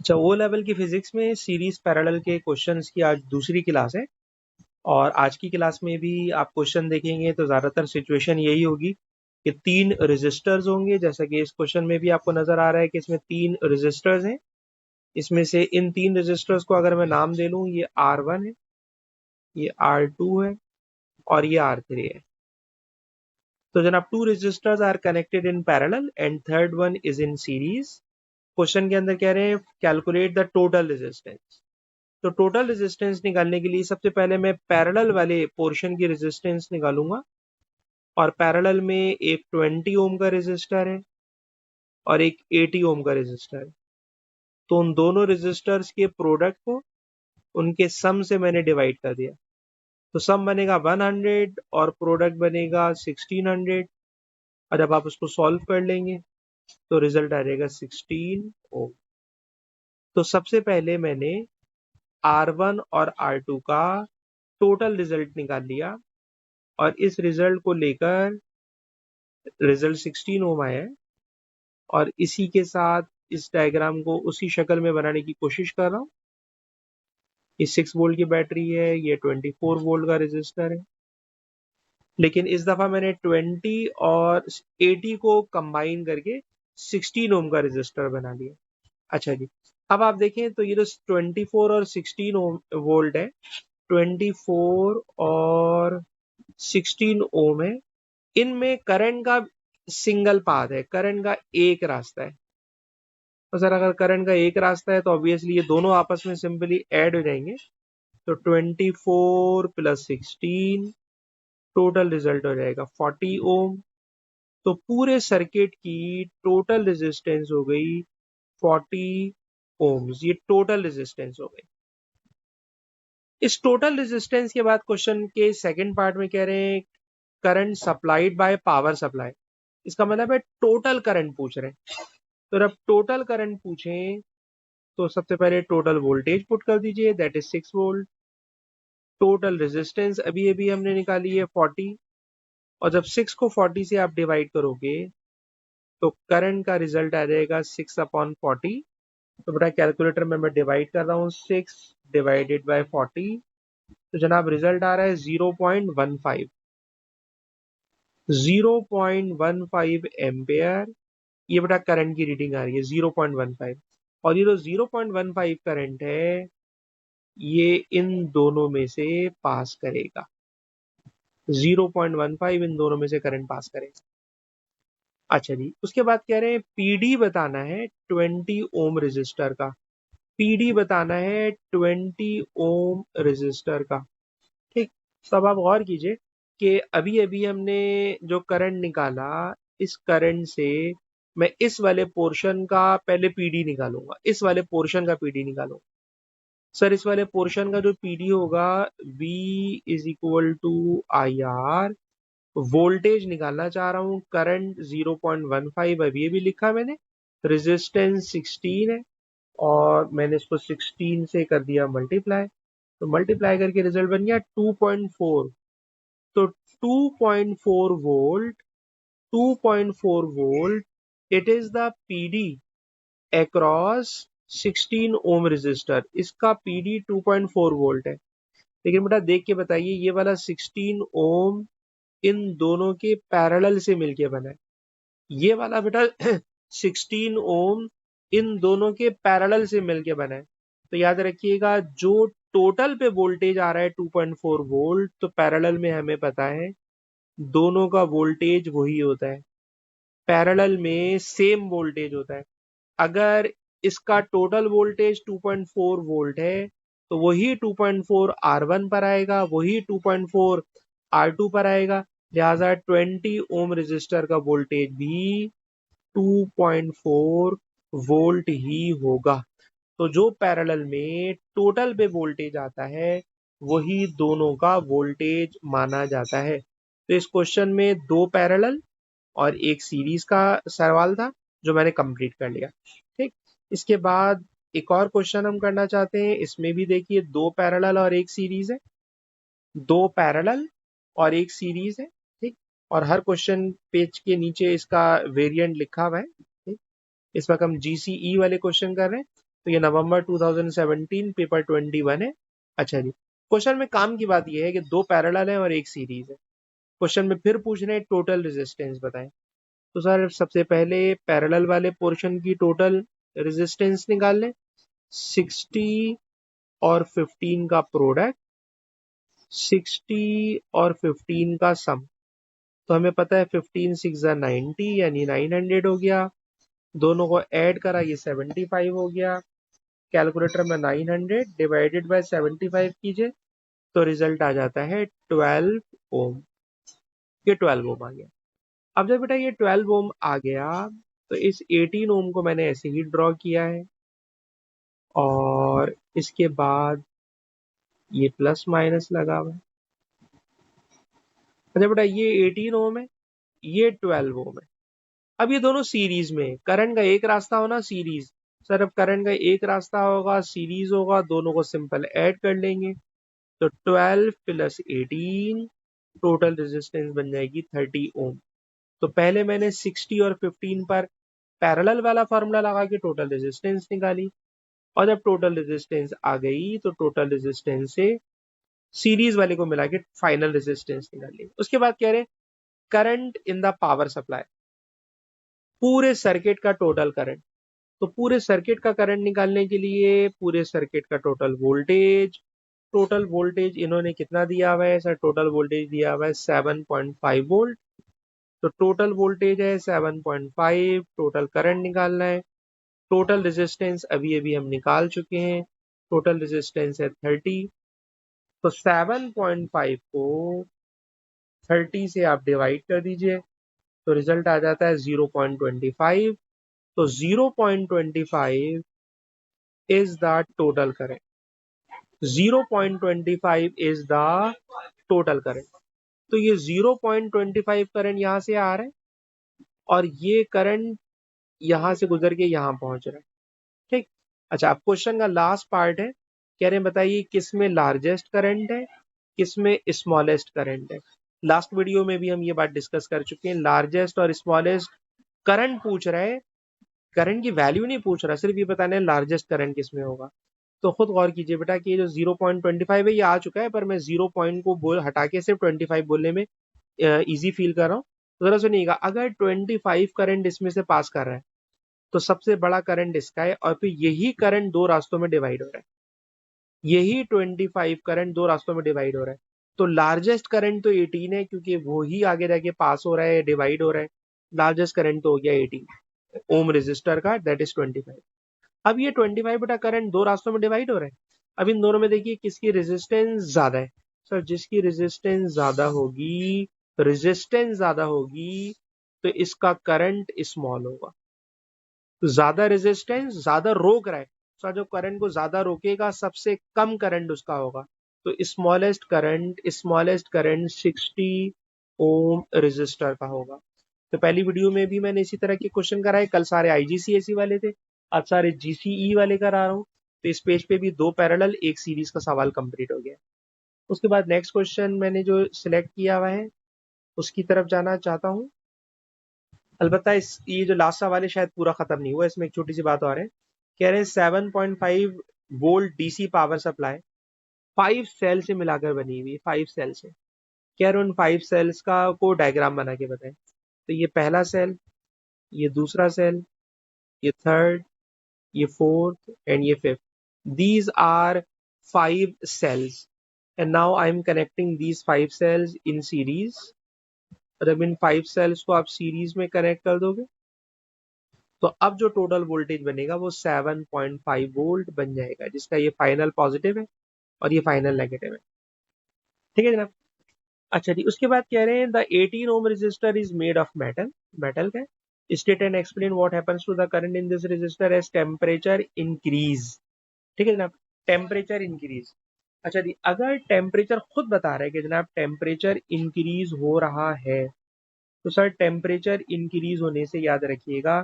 अच्छा, O level की physics में सीरीज पैरेलल के क्वेश्चंस की आज दूसरी क्लास है। और आज की क्लास में भी आप क्वेश्चन देखेंगे तो ज्यादातर सिचुएशन यही होगी कि तीन रेजिस्टर्स होंगे, जैसा कि इस क्वेश्चन में भी आपको नजर आ रहा है कि इसमें तीन रेजिस्टर्स हैं। इसमें से इन तीन रेजिस्टर्स को अगर मैं नाम दे लूं, ये R1 है, ये R2 है और ये R3 है। तो जनाब, two resistors are connected in parallel and third one is in series. Question के अंदर कह रहे हैं कैलकुलेट द टोटल रेजिस्टेंस। तो टोटल रेजिस्टेंस निकालने के लिए सबसे पहले मैं पैरेलल वाले पोर्शन की रेजिस्टेंस निकालूंगा। और पैरेलल में एक 20 ओम का रेजिस्टर है और एक 80 ओम का रेजिस्टर है। तो उन दोनों रेजिस्टर्स के प्रोडक्ट को उनके सम से मैंने डिवाइड कर दिया। तो सम बनेगा 100 और प्रोडक्ट बनेगा 1600। और जब आप उसको सॉल्व कर लेंगे तो रिजल्ट आ जाएगा 16 ओम। तो सबसे पहले मैंने R1 और R2 का टोटल रिजल्ट निकाल लिया और इस रिजल्ट को लेकर रिजल्ट 16 ओम आया है। और इसी के साथ इस डायग्राम को उसी शक्ल में बनाने की कोशिश कर रहा हूँ। ये 6 वोल्ट की बैटरी है, ये 24 वोल्ट का रेजिस्टर है, लेकिन इस दफा मैंने 20 और 80 को कंबाइन करके 16 ओम का रेजिस्टर बना लिया। अच्छा जी, अब आप देखें तो ये जो 24 और 16 ओम वोल्ट है, 24 और 16 ओम है, इनमें करंट का सिंगल पाथ है, करंट का एक रास्ता है। तो सर, अगर करंट का एक रास्ता है तो ऑब्वियसली ये दोनों आपस में सिंपली ऐड हो जाएंगे। तो 24 प्लस 16, टोटल रिजल्ट हो जाएगा 40 ओम। तो पूरे सर्किट की टोटल रेजिस्टेंस हो गई 40 ओम्स। ये टोटल रेजिस्टेंस हो गई। इस टोटल रेजिस्टेंस के बाद क्वेश्चन के सेकंड पार्ट में कह रहे हैं current supplied by power supply. इसका मतलब है टोटल करंट पूछ रहे हैं। तो जब टोटल करंट पूछें तो सबसे पहले टोटल वोल्टेज पुट कर दीजिए, that is 6 volt. Total resistance अभी अभी हमने निकाली है 40। और जब 6 को 40 से आप डिवाइड करोगे तो करंट का रिजल्ट आ जाएगा 6/40। तो बेटा कैलकुलेटर में मैं डिवाइड कर रहा हूँ, 6 डिवाइडेड बाय 40। तो जनाब रिजल्ट आ रहा है 0.15। 0.15 एम्पेयर ये बेटा करंट की रीडिंग आ रही है 0.15। और ये जो 0.15 करंट है ये इन दोनों में से पास करेगा। 0.15 इन दोनों में से करंट पास करेगा। अच्छा जी, उसके बाद कह रहे हैं पीडी बताना है 20 ओम रेजिस्टर का। पीडी बताना है 20 ओम रेजिस्टर का। ठीक। सब आप गौर कीजिए कि अभी अभी हमने जो करंट निकाला, इस करंट से मैं इस वाले पोर्शन का पहले पीडी निकालूंगा, इस वाले पोर्शन का पीडी निकालूंगा। सर, इस वाले पोर्शन का जो पीडी होगा, V is equal to IR। Voltage निकालना चाह रहा हूं, करंट 0.15 अभी ये भी लिखा मैंने, रेजिस्टेंस 16 है और मैंने इसको 16 से कर दिया मल्टीप्लाई। तो मल्टीप्लाई करके रिजल्ट बन गया 2.4। तो 2.4 volt, 2.4 volt, it is the PD across 16 ohm resistor. इसका पीडी 2.4 वोल्ट है। लेकिन बेटा देख के बताइए, ये वाला 16 ओम इन दोनों के पैरेलल से मिलके बना है। ये वाला बेटा 16 ओम इन दोनों के पैरेलल से मिलके बना है। तो याद रखिएगा, जो टोटल पे वोल्टेज आ रहा है 2.4 वोल्ट, तो पैरेलल में हमें पता है दोनों का वोल्टेज वही होता है, पैरेलल में सेम वोल्टेज होता है। अगर इसका टोटल वोल्टेज 2.4 वोल्ट है तो वही 2.4 R1 पर आएगा, वही 2.4 R2 पर आएगा। लिहाजा 20 ओम रेजिस्टर का वोल्टेज भी 2.4 वोल्ट ही होगा। तो जो पैरेलल में टोटल पे वोल्टेज आता है वही दोनों का वोल्टेज माना जाता है। तो इस क्वेश्चन में दो पैरेलल और एक सीरीज का सवाल था जो मैंने कंप्लीट कर लिया। ठीक। इसके बाद एक और क्वेश्चन हम करना चाहते हैं। इसमें भी देखिए दो पैरेलल और एक सीरीज है, दो पैरेलल और एक सीरीज है। ठीक। और हर क्वेश्चन पेज के नीचे इसका वेरिएंट लिखा हुआ है। ठीक। इस वक्त हम GCE वाले क्वेश्चन कर रहे हैं। तो ये नवंबर 2017 पेपर 21 है। अच्छा जी, क्वेश्चन में काम की बात यह है कि दो पैरेलल है और एक सीरीज है। क्वेश्चन में फिर पूछ रहे हैं टोटल रेजिस्टेंस बताएं। तो सर सबसे पहले पैरेलल वाले पोर्शन की टोटल रेजिस्टेंस निकाल लें, 60 और 15 का प्रोडक्ट, 60 और 15 का सम। तो हमें पता है 15 6 90 यानी 900 हो गया। दोनों को ऐड करा ये 75 हो गया। कैलकुलेटर में 900 डिवाइडेड बाय 75 कीजिए तो रिजल्ट आ जाता है 12 ओम। ये 12 ओम आ गया। अब जब बेटा ये 12 ओम आ गया तो इस 18 ओम को मैंने ऐसे ही ड्रॉ किया है और इसके बाद ये प्लस माइनस लगा हुआ है। अच्छा बेटा ये 18 ओम है, ये 12 ओम है। अब ये दोनों सीरीज में, करंट का एक रास्ता होना सीरीज। सर अब करंट का एक रास्ता होगा, सीरीज होगा, दोनों को सिंपल ऐड कर लेंगे तो 12 प्लस 18 टोटल रेजिस्टेंस बन जाएगी 30 ओम। तो पहले मैंने 60 और 15 पर पैरेलल वाला फॉर्मूला लगा के टोटल रेजिस्टेंस निकाली और जब टोटल रेजिस्टेंस आ गई तो टोटल रेजिस्टेंस से सीरीज वाले को मिला के फाइनल रेजिस्टेंस निकाल ली। उसके बाद कह रहे current in the power supply, पूरे सर्किट का टोटल करंट। तो पूरे सर्किट का करंट निकालने के लिए पूरे सर्किट का टोटल वोल्टेज इन्होंने कितना दिया हुआ है सर? टोटल वोल्टेज दिया हुआ है 7.5 वोल्ट। तो टोटल वोल्टेज है 7.5, टोटल करंट निकालना है। टोटल रेजिस्टेंस अभी अभी हम निकाल चुके हैं, टोटल रेजिस्टेंस है 30। तो 7.5 को 30 से आप डिवाइड कर दीजिए तो रिजल्ट आ जाता है 0.25। तो 0.25 is the total current, 0.25 is the total current. तो ये 0.25 करंट यहां से आ रहा है और ये करंट यहां से गुजर के यहां पहुंच रहा है। ठीक। अच्छा अब क्वेश्चन का लास्ट पार्ट है, कह रहे हैं बताइए किस में लार्जेस्ट करंट है, किस में स्मॉलेस्ट करंट है। लास्ट वीडियो में भी हम ये बात डिस्कस कर चुके हैं, लार्जेस्ट और स्मॉलेस्ट करंट पूछ रहा है, करंट की वैल्यू नहीं पूछ रहा, सिर्फ ये बताना है लार्जेस्ट करंट किस में होगा। तो खुद गौर कीजिए बेटा कि ये जो 0.25 है ये आ चुका है, पर मैं 0 पॉइंट को बोल हटा के सिर्फ 25 बोलने में इजी फील कर रहा हूँ। तो जरा सुनिएगा, अगर 25 करंट इसमें से पास कर रहा है तो सबसे बड़ा करंट इसका है और फिर यही करंट दो रास्तों में डिवाइड हो रहा है, यही 25 करंट दो रास्तों में डिवाइड हो रहा है। तो लार्जेस्ट करंट तो 18 है क्योंकि वो ही आगे जाके पास हो रहा है, डिवाइड हो रहा है। लार्जेस्ट करंट तो हो गया 18 ओम रेजिस्टर का, दैट इज 25। अब ये 25 बेटा करंट दो रास्तों में डिवाइड हो रहा है। अब इन दोनों में देखिए किसकी रेजिस्टेंस ज्यादा है। सर जिसकी रेजिस्टेंस ज्यादा होगी तो इसका करंट स्मॉल होगा। तो ज्यादा रेजिस्टेंस ज्यादा रोक रहा है, तो जो करंट को ज्यादा रोकेगा सबसे कम करंट उसका होगा। तो स्मॉलेस्ट करंट 60 ओम रेजिस्टर का होगा। तो पहली वीडियो में भी मैंने इसी तरह के क्वेश्चन कराए, कल सारे आईजीसीएसई वाले थे, आज सारे जीसीई वाले करा रहा हूँ। तो इस पेज पे भी दो पैरेलल एक सीरीज का सवाल कंप्लीट हो गया। उसके बाद नेक्स्ट क्वेश्चन मैंने जो सिलेक्ट किया हुआ है उसकी तरफ जाना चाहता हूँ। अलबत्ता ये जो लास्ट सवाल है शायद पूरा खत्म नहीं हुआ, इसमें एक छोटी सी बात और है। कह रहे हैं 7.5 volt DC power supply 5 cell से मिलाकर बनी हुई, 5 सेल से। कह रहे उन 5 सेल्स का को डायग्राम बना के बताएं। तो ये पहला सेल, ये दूसरा सेल, ये थर्ड, ये फोर्थ एंड ये fifth, these are 5 cells and now I am connecting these 5 cells in series। और जब इन 5 सेल्स को आप सीरीज में कनेक्ट कर दोगे तो अब जो टोटल वोल्टेज बनेगा वो 7.5 वोल्ट बन जाएगा, जिसका ये फाइनल पॉजिटिव है और ये फाइनल नेगेटिव है। ठीक है जनाब। अच्छा जी, उसके बाद कह रहे हैं the 18 ohm resistor is made of metal. Metal का state and explain what happens to the current in this resistor as temperature increase. ठीक है जनाब, टेम्परेचर इंक्रीज। अच्छा जी, अगर टेम्परेचर खुद बता रहा है कि जनाब टेम्परेचर इंक्रीज हो रहा है तो सर टेम्परेचर इंक्रीज होने से याद रखिएगा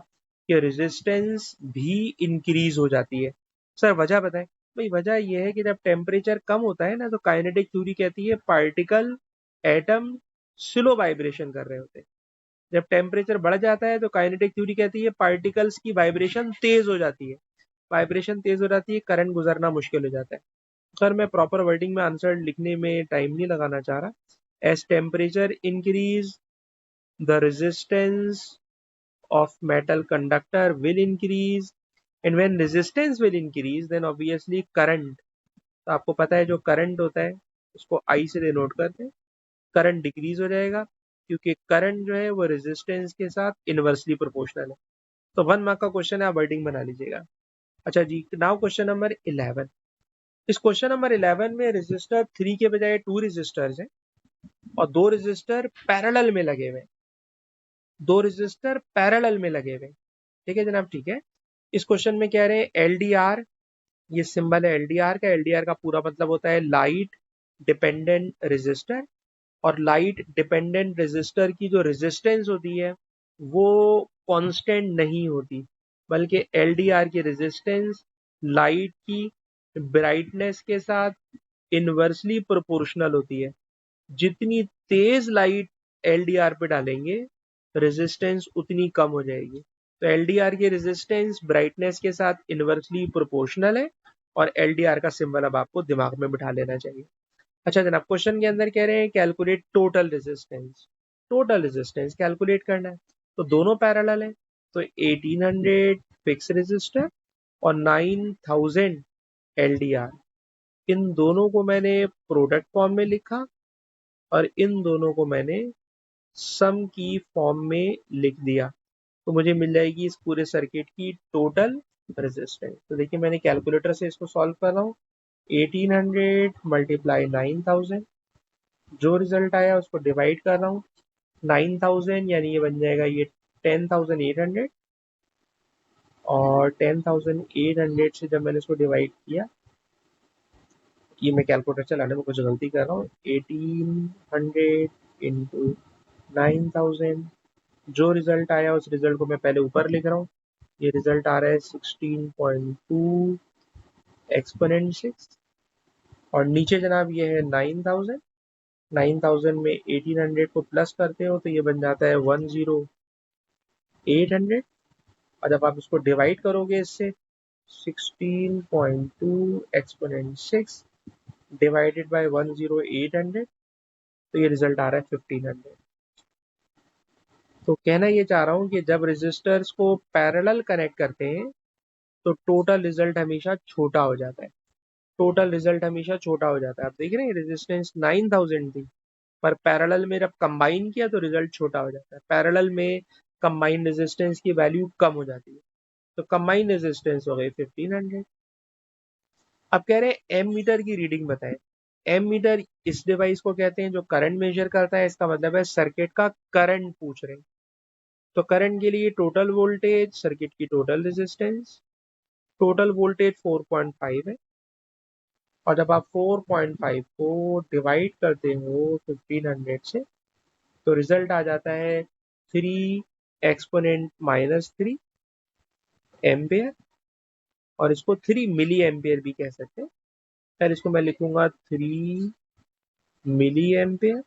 कि रेजिस्टेंस भी इंक्रीज हो जाती है। सर वजह बताएं। भाई वजह यह है कि जब टेम्परेचर कम होता है ना तो काइनेटिक थ्योरी कहती है पार्टिकल एटम स्लो वाइब्रेशन कर रहे होते हैं। जब टेम्परेचर बढ़ जाता है तो काइनेटिक थ्योरी कहती है पार्टिकल्स की वाइब्रेशन तेज हो जाती है। वाइब्रेशन तेज हो जाती है, करंट गुजरना मुश्किल हो जाता है। सर मैं प्रॉपर वर्डिंग में आंसर लिखने में टाइम नहीं लगाना चाह रहा। As temperature increase the resistance of metal conductor will increase, and when resistance will increase then obviously current, तो आपको पता है जो करंट होता है उसको I से डिनोट करते हैं, करंट डिक्रीज हो जाएगा क्योंकि करंट जो है वो रेजिस्टेंस के साथ इनवर्सली प्रोपोर्शनल है। तो 1 मार्क का क्वेश्चन है, आप वर्डिंग बना लीजिएगा। अच्छा जी, नाउ क्वेश्चन नंबर 11। इस क्वेश्चन नंबर 11 में रेजिस्टर 3 के बजाय 2 रेजिस्टर्स हैं और 2 रेजिस्टर पैरेलल में लगे हुए हैं, 2 रेजिस्टर पैरेलल में लगे हुए हैं। ठीक है जनाब, ठीक है। इस क्वेश्चन में कह रहे हैं एलडीआर, ये सिंबल है एलडीआर का। एलडीआर का पूरा मतलब होता है लाइट डिपेंडेंट रेजिस्टर, और लाइट डिपेंडेंट रेजिस्टर की जो रेजिस्टेंस होती है वो कांस्टेंट नहीं होती, बल्कि एलडीआर की रेजिस्टेंस लाइट की ब्राइटनेस के साथ इनवर्सली प्रोपोर्शनल होती है। जितनी तेज लाइट एलडीआर पे डालेंगे रेजिस्टेंस उतनी कम हो जाएगी। तो एलडीआर की रेजिस्टेंस ब्राइटनेस के साथ इनवर्सली प्रोपोर्शनल है, और एलडीआर का सिंबल अब आपको दिमाग में बिठा लेना चाहिए। अच्छा जनाब, क्वेश्चन के अंदर कह रहे हैं calculate total resistance. Total resistance calculate करना है, तो दोनों पैरेलल है, तो 1800 फिक्स रेजिस्टर और 9000 एलडीआर, इन दोनों को मैंने प्रोडक्ट फॉर्म में लिखा और इन दोनों को मैंने सम की फॉर्म में लिख दिया, तो मुझे मिल जाएगी इस पूरे सर्किट की टोटल रेजिस्टेंस। तो देखिए मैंने कैलकुलेटर से इसको सॉल्व कर रहा हूँ। 1800 मल्टीप्लाई 9000, जो रिजल्ट आया उसको डिवाइड कर रहा हूँ। 9000 यानी ये बन जाएगा ये 10800, और 10800 से जब मैंने इसको डिवाइड किया, ये मैं कैलकुलेटर चलाने में कुछ गलती कर रहा हूँ, 1800 इंटू 9000, जो रिजल्ट आया उस रिजल्ट को मैं पहले ऊपर लिख रहा हूँ। ये रिजल्ट आ रहा है 16.2 एक्सपोनेंट 6, और नीचे जनाब ये है 9000। 9000 में 1800 को प्लस करते हो तो ये बन जाता है 10800, और जब आप इसको डिवाइड करोगे इससे 16.2 एक्सपोनेंट 6 डिवाइडेड बाय 10800, तो ये रिजल्ट आ रहा है 1500। तो कहना ये चाह रहा हूँ कि जब रेजिस्टर्स को पैरेलल कनेक्ट करते हैं तो टोटल रिजल्ट हमेशा छोटा हो जाता है, टोटल रिजल्ट हमेशा छोटा हो जाता है। आप देख रहे हैं रेजिस्टेंस 9000 थी, पर पैरेलल में जब कंबाइन किया तो रिजल्ट छोटा हो जाता है। पैरेलल में कंबाइन रेजिस्टेंस की वैल्यू कम हो जाती है, तो कंबाइन रेजिस्टेंस हो गई 1500। अब कह रहे हैं एम मीटर की रीडिंग बताएं। एम मीटर इस डिवाइस को कहते हैं जो करंट मेजर करता है, इसका मतलब है सर्किट का करंट पूछ रहे हैं। तो करंट के लिए टोटल वोल्टेज, सर्किट की टोटल रेजिस्टेंस, टोटल वोल्टेज 4.5 है, और जब आप 4.5 को डिवाइड करते हो 1500 से तो रिजल्ट आ जाता है 3 एक्सपोनेंट -3 एम्पियर, और इसको 3 मिली एम्पियर भी कह सकते हैं। फिर इसको मैं लिखूंगा 3 मिली एम्पियर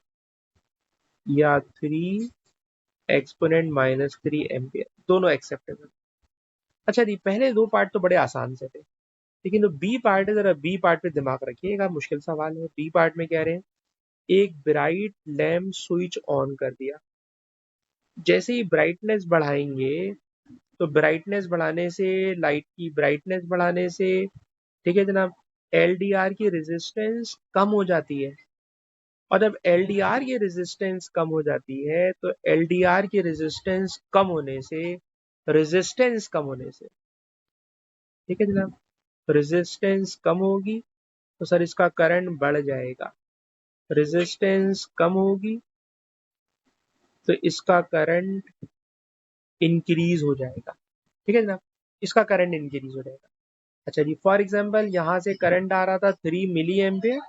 या 3 एक्सपोनेंट -3 एम्पियर, दोनों एक्सेप्टेबल। अच्छा जी, पहले दो पार्ट तो बड़े आसान से थे, लेकिन जो बी पार्ट है जरा बी पार्ट पे दिमाग रखिएगा, मुश्किल सवाल है। बी पार्ट में कह रहे हैं एक ब्राइट लैम्प स्विच ऑन कर दिया, जैसे ही ब्राइटनेस बढ़ाएंगे तो ब्राइटनेस बढ़ाने से, लाइट की ब्राइटनेस बढ़ाने से, ठीक है जनाब, एलडीआर की रेजिस्टेंस कम हो जाती है, और जब एलडीआर की रेजिस्टेंस कम हो जाती है तो एलडीआर की रेजिस्टेंस कम होने से, रेजिस्टेंस कम होने से, ठीक है जनाब, रेजिस्टेंस कम होगी तो सर इसका करंट बढ़ जाएगा, रेजिस्टेंस कम होगी तो इसका करंट इंक्रीज हो जाएगा, ठीक है जनाब, इसका करंट इंक्रीज हो जाएगा। अच्छा जी, फॉर एग्जांपल यहाँ से करंट आ रहा था 3 मिली एम्पियर,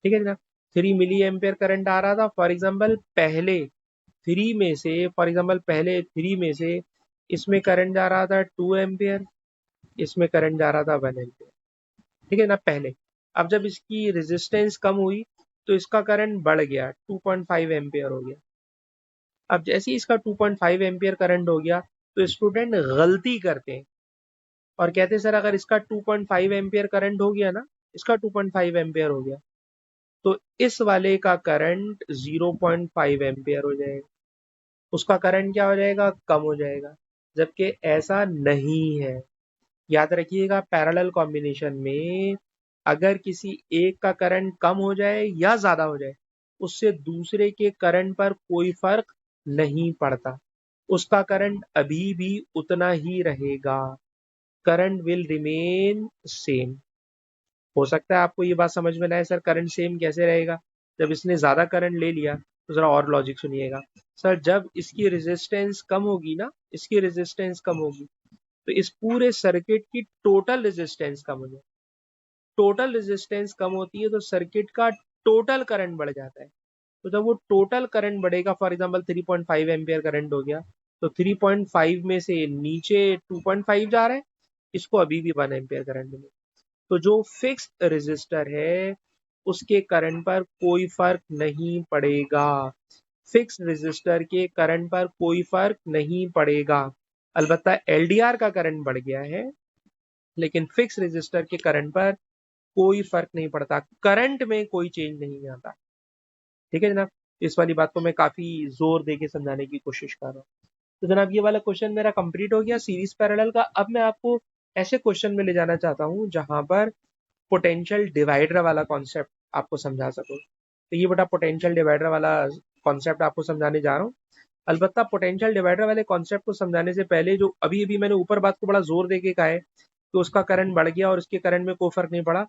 ठीक है जनाब, 3 मिली एम्पियर करंट आ रहा था। फॉर एग्जांपल पहले 3 में से, फॉर एग्जांपल पहले 3 में से इसमें करंट जा रहा था 2 एम्पियर, इसमें करंट जा रहा था 1 एम्पियर, ठीक है ना पहले। अब जब इसकी रेजिस्टेंस कम हुई तो इसका करंट बढ़ गया, 2.5 एम्पियर हो गया। अब जैसे ही इसका 2.5 एम्पियर करंट हो गया तो स्टूडेंट गलती करते हैं, और कहते सर अगर इसका 2.5 एम्पियर करंट हो गया ना, इसका 2.5 एम्पियर हो गया, तो इस वाले का करंट 0.5 एम्पियर हो जाएगा, उसका करंट क्या हो जाएगा, कम हो जाएगा। जबकि ऐसा नहीं है। याद रखिएगा, पैरेलल कॉम्बिनेशन में अगर किसी एक का करंट कम हो जाए या ज्यादा हो जाए, उससे दूसरे के करंट पर कोई फर्क नहीं पड़ता, उसका करंट अभी भी उतना ही रहेगा, करंट विल रिमेन सेम। हो सकता है आपको ये बात समझ में ना आए, सर करंट सेम कैसे रहेगा, जब इसने ज्यादा करंट ले लिया, तो जरा और लॉजिक सुनिएगा। सर जब इसकी रेजिस्टेंस कम होगी ना, इसकी रेजिस्टेंस कम होगी, तो इस पूरे सर्किट की टोटल रेजिस्टेंस कम हो जाए। टोटल रेजिस्टेंस कम होती है तो सर्किट का टोटल करंट बढ़ जाता है। तो जब वो टोटल करंट बढ़ेगा, फॉर एग्जांपल 3.5 एम्पियर करंट हो गया, तो 3.5 में से नीचे 2.5 जा रहा है, इसको अभी भी 1 एम्पियर करंट मिलेगा। तो जो फिक्स रेजिस्टर है उसके करंट पर कोई फर्क नहीं पड़ेगा, फिक्स रेजिस्टर के करंट पर कोई फर्क नहीं पड़ेगा। अलबत्ता एलडीआर का करंट बढ़ गया है, लेकिन फिक्स रेजिस्टर के करंट पर कोई फर्क नहीं पड़ता, करंट में कोई चेंज नहीं आता। ठीक है जनाब, इस वाली बात को मैं काफी जोर दे के समझाने की कोशिश कर रहा हूँ। तो जनाब ये वाला क्वेश्चन मेरा कंप्लीट हो गया सीरीज पैरेलल का। अब मैं आपको ऐसे क्वेश्चन में ले जाना चाहता हूँ जहां पर पोटेंशियल डिवाइडर वाला कॉन्सेप्ट आपको समझा सकूं। तो ये बेटा पोटेंशियल डिवाइडर वाला कॉन्सेप्ट आपको समझाने जा रहा हूँ। अलबत्ता पोटेंशियल डिवाइडर वाले कॉन्सेप्ट को समझाने से पहले, जो अभी अभी मैंने ऊपर बात को बड़ा जोर दे के कहा है कि उसका करंट बढ़ गया और उसके करंट में कोई फर्क नहीं पड़ा,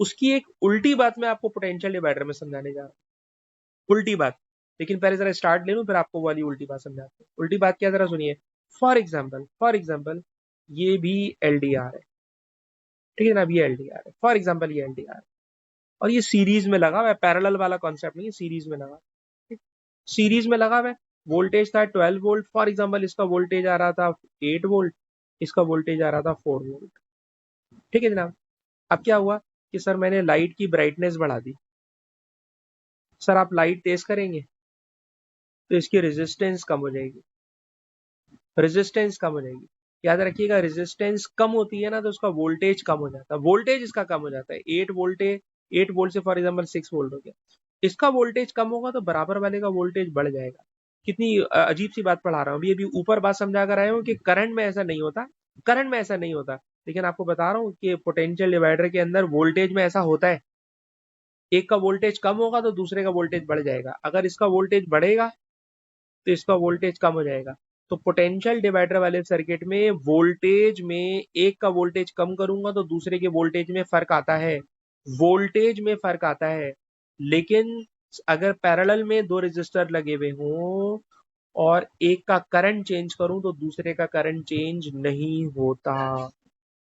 उसकी एक उल्टी बात मैं आपको पोटेंशियल डिवाइडर में समझाने जा रहा हूँ। उल्टी बात, लेकिन पहले जरा स्टार्ट ले लूं, फिर आपको वाली उल्टी बात समझाते हैं। उल्टी बात क्या, जरा सुनिए। फॉर एग्जाम्पल ये भी एलडीआर है, ठीक है ना, ये एलडीआर है, फॉर एग्जाम्पल ये एलडीआर है, और ये सीरीज में लगा हुआ है, पैरेलल वाला कॉन्सेप्ट नहीं है, सीरीज में लगा, ठीक, सीरीज में लगा हुआ है। वोल्टेज था 12 वोल्ट, फॉर एग्जाम्पल इसका वोल्टेज आ रहा था 8 वोल्ट, इसका वोल्टेज आ रहा था 4 वोल्ट। ठीक है जनाब, अब क्या हुआ कि सर मैंने लाइट की ब्राइटनेस बढ़ा दी। सर आप लाइट तेज करेंगे तो इसकी रेजिस्टेंस कम हो जाएगी, रेजिस्टेंस कम हो जाएगी। याद रखिएगा, रेजिस्टेंस कम होती है ना तो उसका वोल्टेज कम हो जाता है, वोल्टेज इसका कम हो जाता है। 8 वोल्ट से फॉर एग्जाम्पल 6 वोल्ट हो गया, इसका वोल्टेज कम होगा तो बराबर वाले का वोल्टेज बढ़ जाएगा। कितनी अजीब सी बात पढ़ा रहा हूँ, अभी ऊपर बात समझा कर आया हूँ कि करंट में ऐसा नहीं होता, करंट में ऐसा नहीं होता, लेकिन आपको बता रहा हूँ कि पोटेंशियल डिवाइडर के अंदर वोल्टेज में ऐसा होता है। एक का वोल्टेज कम होगा तो दूसरे का वोल्टेज बढ़ जाएगा, अगर इसका वोल्टेज बढ़ेगा तो इसका वोल्टेज कम हो जाएगा। तो पोटेंशियल डिवाइडर वाले सर्किट में वोल्टेज में एक का वोल्टेज कम करूंगा तो दूसरे के वोल्टेज में फर्क आता है, वोल्टेज में फर्क आता है। लेकिन अगर पैरेलल में दो रेजिस्टर लगे हुए हों और एक का करंट चेंज करूं तो दूसरे का करंट चेंज नहीं होता।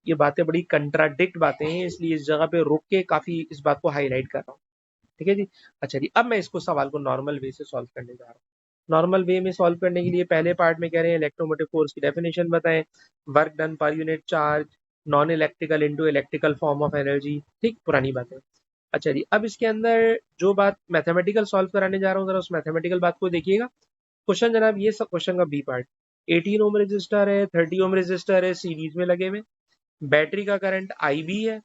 ये बातें बड़ी कंट्राडिक्ट बातें हैं, इसलिए इस जगह पे रुक के काफी इस बात को हाईलाइट कर रहा हूँ। ठीक है जी। अच्छा जी, अब मैं इसको सवाल को नॉर्मल वे से सॉल्व करने जा रहा हूँ। नॉर्मल वे में सॉल्व करने के लिए पहले पार्ट में कह रहे हैं इलेक्ट्रोमोटिव फोर्स की डेफिनेशन बताएं, work done per unit charge, non electrical into electrical form of energy. ठीक, पुरानी बात है। अच्छा जी, अब इसके अंदर जो बात मैथमेटिकल सॉल्व कराने जा रहा हूँ, जरा उस मैथमेटिकल बात को देखिएगा। क्वेश्चन जनाब, ये सब क्वेश्चन का बी पार्ट, 18 ओम रेजिस्टर है, 30 ओम रेजिस्टर है, सीरीज में लगे हुए, बैटरी का करंट आई बी है,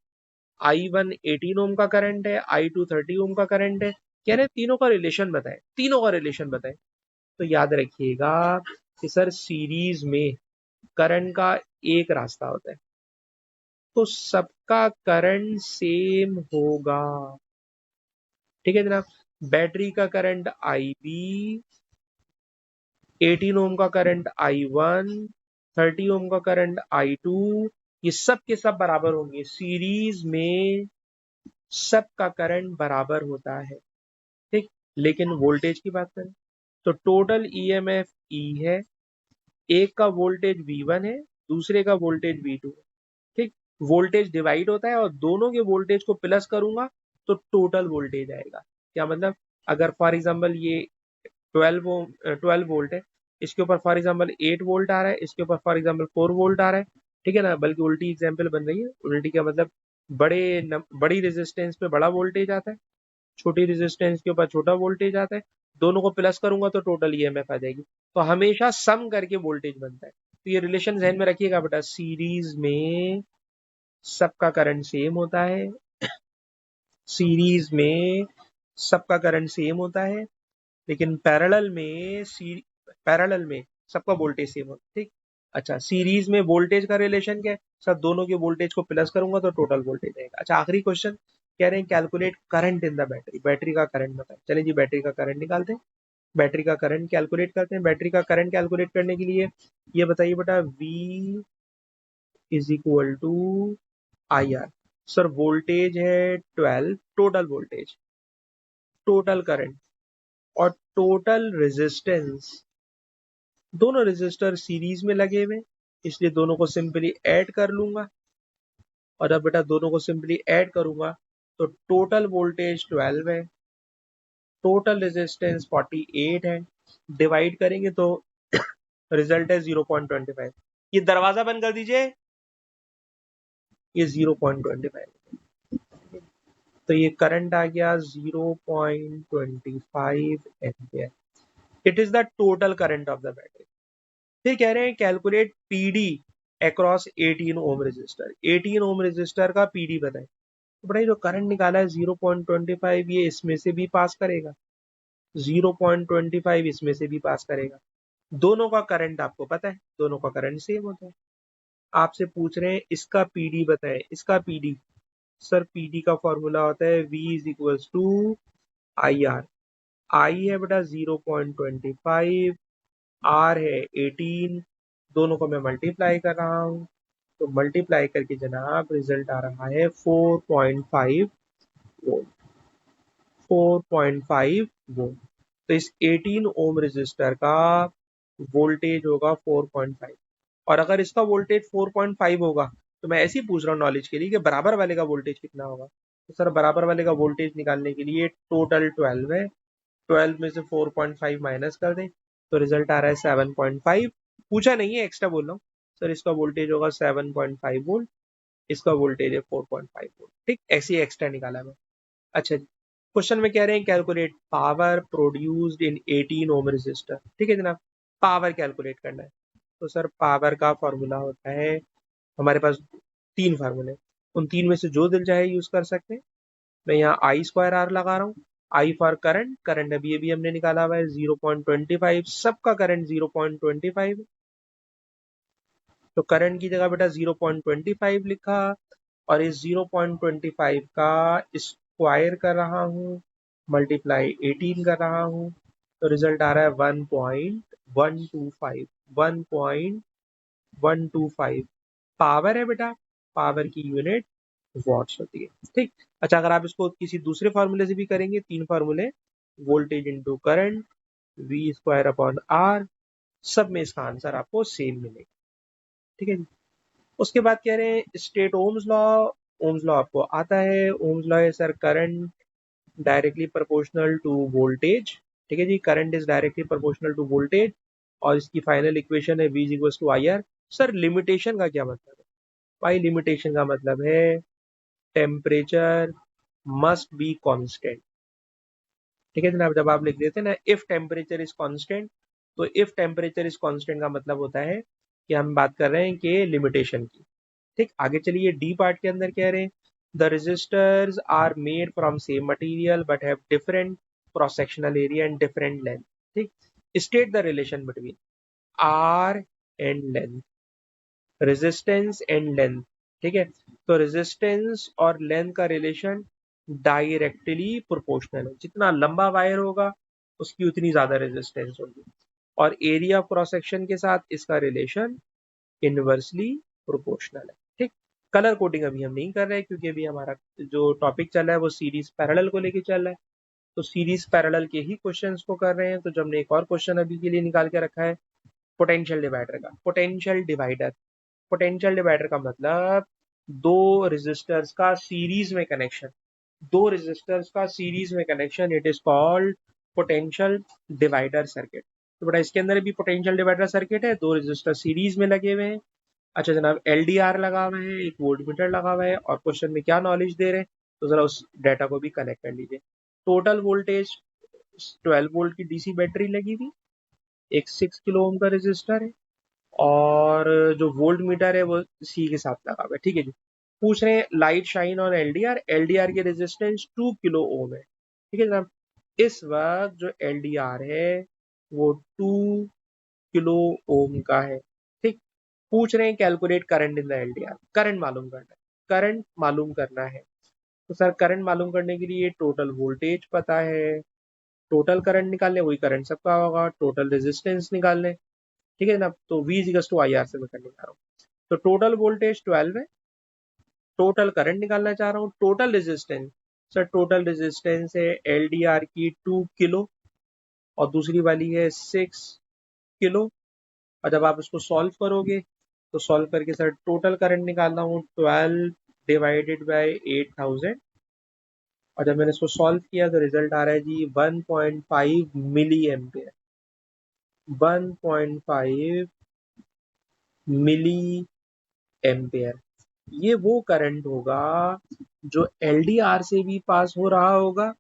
I1 18 ओम का करंट है, I2 30 ओम का करंट है। कह रहे तीनों का रिलेशन बताएं, तीनों का रिलेशन बताएं। तो याद रखिएगा कि सर सीरीज में करंट का एक रास्ता होता है, तो सबका करंट सेम होगा। ठीक है जनाब, बैटरी का करंट IB, 18 ओम का करंट I1, 30 ओम का करंट I2, ये सब के सब बराबर होंगे। सीरीज में सबका करंट बराबर होता है। ठीक, लेकिन वोल्टेज की बात करें तो टोटल ईएमएफ ई है, एक का वोल्टेज V1 है, दूसरे का वोल्टेज V2 है। ठीक, वोल्टेज डिवाइड होता है और दोनों के वोल्टेज को प्लस करूंगा तो टोटल वोल्टेज आएगा। क्या मतलब, अगर फॉर एग्जांपल ये 12 वोल्ट है, इसके ऊपर फॉर एग्जांपल 8 वोल्ट आ रहा है, इसके ऊपर फॉर एग्जांपल 4 वोल्ट आ रहा है। ठीक है ना, बल्कि उल्टी एग्जांपल बन रही है। उल्टी क्या मतलब, बड़ी रेजिस्टेंस पे बड़ा वोल्टेज आता है, छोटी रेजिस्टेंस के ऊपर छोटा वोल्टेज आता है, दोनों को प्लस करूंगा तो टोटल ईएमएफ आ जाएगी। तो हमेशा सम करके वोल्टेज बनता है। तो ये रिलेशन ध्यान में रखिएगा बेटा, सीरीज में सबका करंट सेम होता है, सीरीज में सबका करंट सेम होता है, लेकिन पैरेलल में सबका वोल्टेज सेम होता है। ठीक, अच्छा, सीरीज में वोल्टेज का रिलेशन क्या है सर, दोनों के वोल्टेज को प्लस करूंगा तो टोटल वोल्टेज आएगा। अच्छा, आखिरी क्वेश्चन कह रहे हैं calculate current in the battery, battery का करंट बताएं। चलिए जी, बैटरी का करंट निकालते हैं, बैटरी का करंट कैलकुलेट करते हैं। बैटरी का करंट कैलकुलेट करने के लिए ये बताइए बेटा, V is equal to I R. Sir voltage है 12, टोटल वोल्टेज, टोटल करंट और टोटल रेजिस्टेंस, दोनों रेजिस्टर सीरीज में लगे हुए, इसलिए दोनों को सिंपली ऐड कर लूंगा। और अब बेटा दोनों को सिंपली ऐड करूंगा तो टोटल वोल्टेज 12 है, टोटल रेजिस्टेंस 48 है, डिवाइड करेंगे तो रिजल्ट है 0.25। ये दरवाजा बंद कर दीजिए, ये 0.25, तो ये करंट आ गया 0.25 ampere. It is the total current of the battery. फिर कह रहे हैं calculate PD across 18 ohm resistor, 18 ohm resistor का पीडी बताएं। तो बड़ा जो करंट निकाला है 0.25, ये इसमें से भी पास करेगा, 0.25 इसमें से भी पास करेगा, दोनों का करंट आपको पता है, दोनों का करंट सेम होता है। आपसे पूछ रहे हैं इसका पीडी बताएं, इसका पीडी, सर पीडी का फॉर्मूला होता है V is equals to I R. I है बेटा 0.25, आर है 18, दोनों को मैं मल्टीप्लाई कर रहा हूँ, तो मल्टीप्लाई करके जनाब रिजल्ट आ रहा है 4.5 वोल्ट, 4.5 वोल्ट। तो इस 18 ओम रेजिस्टर का वोल्टेज होगा 4.5, और अगर इसका वोल्टेज 4.5 होगा तो मैं ऐसे ही पूछ रहा हूँ नॉलेज के लिए कि बराबर वाले का वोल्टेज कितना होगा। तो सर बराबर वाले का वोल्टेज निकालने के लिए टोटल 12 है, 12 में से 4.5 माइनस कर दें तो रिजल्ट आ रहा है 7.5। पूछा नहीं है, एक्स्ट्रा बोल रहा हूँ। सर इसका वोल्टेज होगा 7.5 वोल्ट, इसका वोल्टेज है 4.5 वोल्ट। ठीक, ऐसे ही एक्स्ट्रा निकाला मैं। अच्छा जी, क्वेश्चन में कह रहे हैं calculate power produced in 18 ohm resistor. ठीक है जनाब, पावर कैलकुलेट करना है। तो सर पावर का फॉर्मूला होता है, हमारे पास तीन फार्मूले, उन तीन में से जो दिल चाहे यूज कर सकते हैं। मैं यहाँ आई स्क्वायर आर लगा रहा हूँ। आई फॉर करंट, करंट अभी हमने निकाला हुआ है 0.25, सबका करंट 0.25, तो करंट की जगह बेटा 0.25 लिखा, और इस 0.25 का स्क्वायर कर रहा हूँ, मल्टीप्लाई 18 कर रहा हूँ, तो रिजल्ट आ रहा है 1.125, 1.125 पावर है बेटा, पावर की यूनिट वॉट्स होती है। ठीक, अच्छा अगर आप इसको किसी दूसरे फार्मूले से भी करेंगे, तीन फार्मूले, voltage into current, V square upon R, सब में इसका आंसर आपको सेम मिलेगा। ठीक है जी, उसके बाद कह रहे हैं state ohm's law. Ohm's law आपको आता है, ओम्स लॉ है sir current directly proportional to voltage. ठीक है जी, current is directly proportional to voltage, और इसकी फाइनल इक्वेशन है V is equal to I R. Sir limitation का क्या मतलब है भाई, लिमिटेशन का मतलब है टेम्परेचर मस्ट बी कांस्टेंट। ठीक है जनाब, जब आप लिख देते हैं ना इफ टेम्परेचर इज कांस्टेंट, तो इफ टेम्परेचर इज कांस्टेंट का मतलब होता है कि हम बात कर रहे हैं कि लिमिटेशन की। ठीक, आगे चलिए डी पार्ट के अंदर कह रहे हैं the resistors are made from same material but have different cross sectional area and different length. ठीक, state the relation between R and length, resistance and length. ठीक है, तो रेजिस्टेंस और लेंथ का रिलेशन डायरेक्टली प्रोपोर्शनल है, जितना लंबा wire होगा उसकी उतनी ज्यादा रेजिस्टेंस होगी, और एरिया क्रॉस सेक्शन के साथ इसका रिलेशन इनवर्सली प्रोपोर्शनल है। ठीक, कलर कोडिंग अभी हम नहीं कर रहे हैं क्योंकि अभी हमारा जो टॉपिक चल रहा है वो सीरीज पैरेलल को लेके चल रहा है, तो सीरीज पैरेलल के ही क्वेश्चंस को कर रहे हैं। तो जो हमने एक और क्वेश्चन अभी के लिए निकाल के रखा है पोटेंशियल डिवाइडर का, पोटेंशियल डिवाइडर, पोटेंशियल डिवाइडर का मतलब दो रेजिस्टर्स का सीरीज में कनेक्शन, दो रेजिस्टर्स का सीरीज में connection, it is called potential divider circuit. तो बेटा इसके अंदर भी पोटेंशियल डिवाइडर सर्किट है, दो रेजिस्टर सीरीज में लगे हुए हैं। अच्छा जनाब, एलडीआर लगा हुआ है, एक वोल्ट मीटर लगा हुआ है, और क्वेश्चन में क्या नॉलेज दे रहे हैं तो जरा उस डाटा को भी कनेक्ट कर लीजिए। टोटल वोल्टेज 12 वोल्ट की डीसी बैटरी लगी हुई, एक 6 किलो ओम का रेजिस्टर है, और जो वोल्ट मीटर है वो सी के साथ लगा हुआ है। ठीक है जी। पूछ रहे हैं light shine on LDR, LDR की रेजिस्टेंस 2 किलो ओम है। ठीक है जनाब। इस वक्त जो एलडीआर है वो 2 किलो ओम का है। ठीक। पूछ रहे हैं calculate current in the LDR, current मालूम करना है, करंट मालूम करना है। तो सर करंट मालूम करने के लिए टोटल वोल्टेज पता है, टोटल करंट निकालने, वही करंट सबका होगा, टोटल रेजिस्टेंस निकालने। ठीक है ना। तो V is to I R से मैं करने जा रहा हूँ। तो टोटल वोल्टेज 12 है, टोटल करंट निकालना चाह रहा हूँ, total resistance. Sir total resistance है एल डी आर की 2 किलो और दूसरी वाली है 6 किलो। और जब आप इसको सॉल्व करोगे तो सॉल्व करके सर टोटल करंट निकालना हूँ 12 डिवाइडेड बाई 8000। और जब मैंने इसको सॉल्व किया तो रिजल्ट आ रहा है जी 1.5 मिली एम्पेयर, 1.5 मिली एम्पेयर। ये वो करंट होगा जो एलडीआर से भी पास हो रहा होगा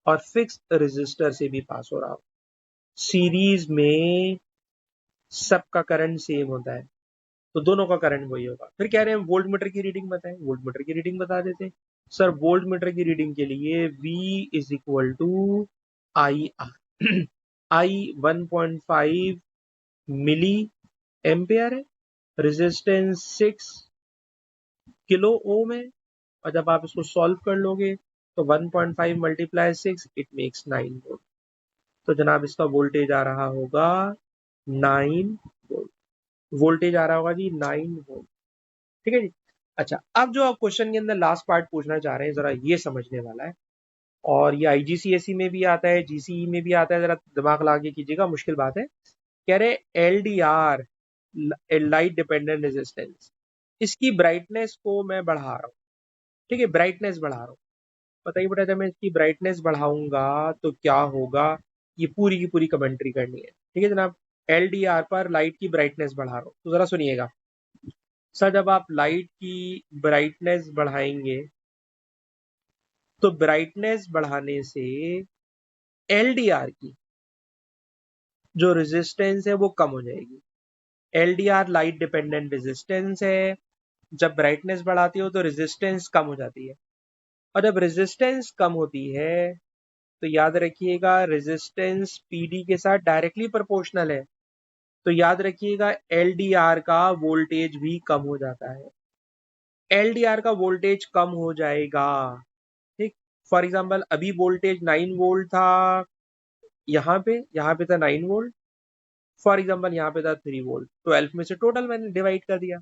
और फिक्स रेजिस्टर से भी पास हो रहा होगा। सीरीज में सबका करंट सेम होता है तो दोनों का करंट वही होगा। फिर कह रहे हैं वोल्ट मीटर की रीडिंग बताएं, वोल्ट मीटर की रीडिंग बता देते हैं। सर वोल्ट मीटर की रीडिंग के लिए V is equal to I R. I 1.5 milli ampere है, रेजिस्टेंस 6 किलो ओम है। और जब आप इसको सॉल्व कर लोगे तो 1.5 मल्टीप्लाई 6 इट मेक्स 9 वोल्ट। तो जनाब इसका वोल्टेज आ रहा होगा 9 वोल्ट, वोल्टेज आ रहा होगा जी 9 वोल्ट। ठीक है जी। अच्छा अब जो आप क्वेश्चन के अंदर लास्ट पार्ट पूछना चाह रहे हैं जरा ये समझने वाला है, और ये आईजीसीएसई में भी आता है, जीसीई में भी आता है, जरा दिमाग लगा के कीजिएगा, मुश्किल बात है। कह रहे L D R, light dependent resistance, इसकी ब्राइटनेस को मैं बढ़ा रहा हूँ। ठीक है, ब्राइटनेस बढ़ा रहा हूँ। बताइए बेटा जब मैं इसकी ब्राइटनेस बढ़ाऊंगा तो क्या होगा, ये पूरी की पूरी कमेंट्री करनी है। ठीक है जनाब। एल डी आर पर लाइट की ब्राइटनेस बढ़ा रहा हूँ तो जरा सुनिएगा। सर जब आप लाइट की ब्राइटनेस बढ़ाएंगे तो ब्राइटनेस बढ़ाने से एल डी आर की जो रेजिस्टेंस है वो कम हो जाएगी। L D R light dependent resistance है, जब ब्राइटनेस बढ़ाती हो तो रेजिस्टेंस कम हो जाती है, और जब रेजिस्टेंस कम होती है तो याद रखिएगा रेजिस्टेंस पीडी के साथ डायरेक्टली प्रोपोर्शनल है। तो याद रखिएगा एलडीआर का वोल्टेज भी कम हो जाता है, एलडीआर का वोल्टेज कम हो जाएगा। ठीक। फॉर एग्जांपल अभी वोल्टेज 9 वोल्ट था, यहाँ पे था 9 वोल्ट। फॉर एग्जांपल यहाँ पे था 3 वोल्ट, 12 में से टोटल मैंने डिवाइड कर दिया,